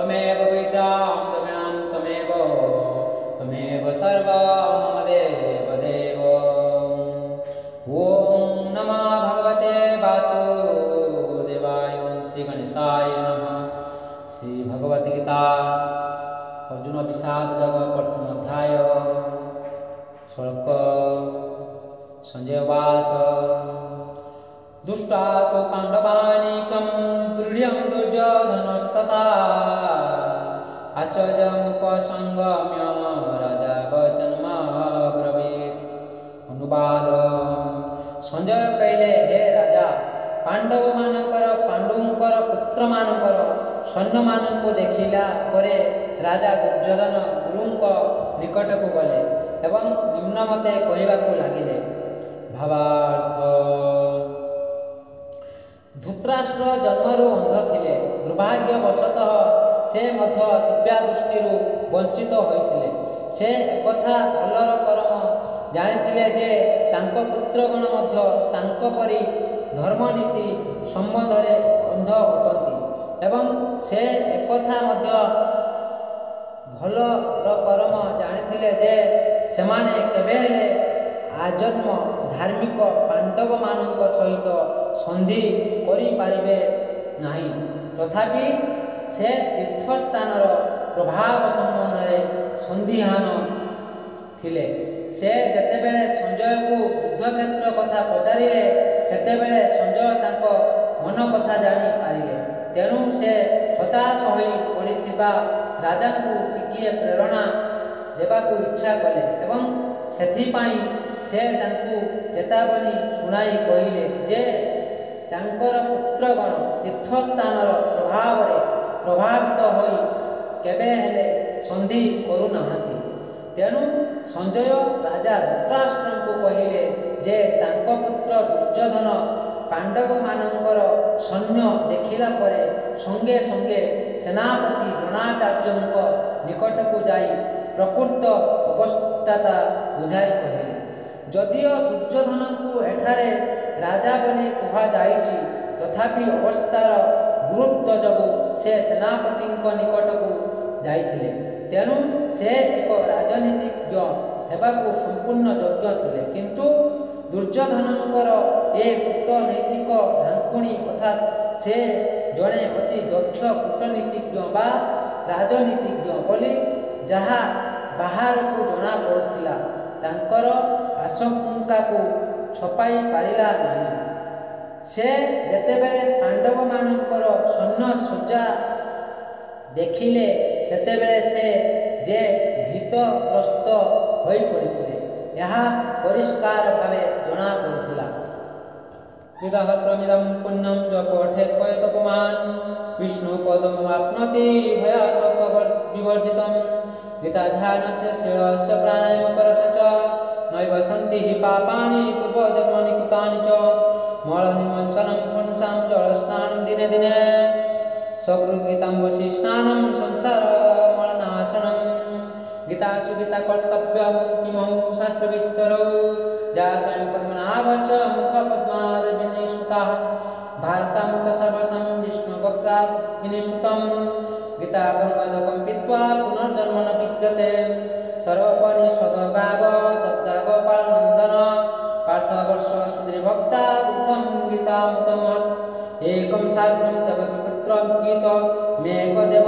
त्वमेव विद्यां द्रविणां त्वमेव सर्वं मम देव। ओम नमः भगवते वासुदेवाय। श्री गणेशाय नमः। श्री भगवद गीता अर्जुन विषाद जग प्रथम अध्याय। श्लोक संजय उवाच दुष्टा तो पाण्डवानीकं दृढं दुर्योधनस्तथा आचर्यमुपसंगम्य राजा वचनमब्रवीत्। अनुवाद संजय कहले, हे राजा, पांडव मानकर पांडुंकर पुत्र मानकर सैन्य मानक देखिला परे राजा दुर्योधन गुरुंक निकटक गले एवं निम्न मते कहवाकू लागिले। भावार्थ धृतराष्ट्र जन्मरू अंध थिले। दुर्भाग्यवशतः से मध्य दिव्या दृष्टिरू वंचित होइथिले। से एकथा अलर करम जानिथिले जे तांको पुत्रगण मध्य तांको परि धर्मनीति संबंधरे अंध अटंती एवं से एकथा मध्य भलर करम जानिथिले जे सेमाने केबे हेले आजन्म धार्मिक पांडव मानक सहित संधि करि पारिबे नाही। तथापि से तीर्थस्थानर प्रभाव संबंधरे संधिहान थिले। से जेतेबेले संजय को युद्धक्षेत्र कथा पचारिले सेतेबेले संजय तांको मन कथा जानी पारिले। तेणु से हताश होई पड़िथिबा राजा को टिकिए प्रेरणा देबाकू इच्छा कले एवं सेथिपाई से तांकू चेतावनी सुनाई कहिले जे तांकर पुत्रगण तीर्थस्थानर प्रभावरे प्रभावित होई केबे हेले संधि करू नाहांती। तेणु संजय राजा धृतराष्ट्र को कहिले जे तांको पुत्र दुर्योधन पांडव मानकर सैन्य देखिला परे संगे संगे सेनापति द्रोणाचार्यଙ୍କ निकटକୁ ଯାଇ प्रकृत अवस्थाता बुझाई कहिले। जदिओ दुर्योधनଙ୍କୁ एठारे राजा बोली कहा जाइछि तथापि अवस्थार गुरुत्व जोगु से सेनापतिଙ୍କ निकटକୁ ଯାଇଥିଲେ। तेणु से एक राजनीतिज्ञ हेबाकू संपूर्ण योग्य थिले। किंतु दुर्योधनଙ୍କର ए कूटनैतिक ढांकुणी अर्थात से जड़े अति दक्ष कूटनीतिज्ञ बा राजनीतिज्ञ बोली जहा बाहर को जना पड़ुथिला तांकर आशंका को छपाई पारिला नहीं। से जेतेबेले पांडव मानकर सैन्य सज्जा देखिले सेतेबेले से जे भीतग्रस्त होई पड़िथिले यहा परिष्कार भावे जना पड़ुथिला। विदहत्रमिदं पुण्यं ज पठेत् पयतपमान विष्णु पदमवाप्नोति भयाशोक विवर्जितं। गीताध्यानस्य शीलस्य प्राणायामकरस्य च नैव सन्ति हि पापानि पूर्वजन्मनि कृतानि च। मलनिमञ्चनं पुंसां जलस्नानं दिने दिने सकृद्गीताम्बसी स्नानं संसारमलनाशनं। गीतासु गीताकर्तव्यं किमौ शास्त्रविस्तरौ या स्वयं पद्मनाभस्य मुखपद्माद् विनिश्रुतः। भारतामृत सर्वसं विष्णुवक्त्रात् विनिश्रुतं। गीतागङ्गदकं पीत्वा पुनर्जन्म न विद्यते। सर्वोपनिषदगाव दग्धागोपालनन्दन पार्थवर्ष सुधीर्भक्ता दुग्धं गीतामृतम्। एकं शास्त्रं देवकीपुत्रं गीत मेघदेव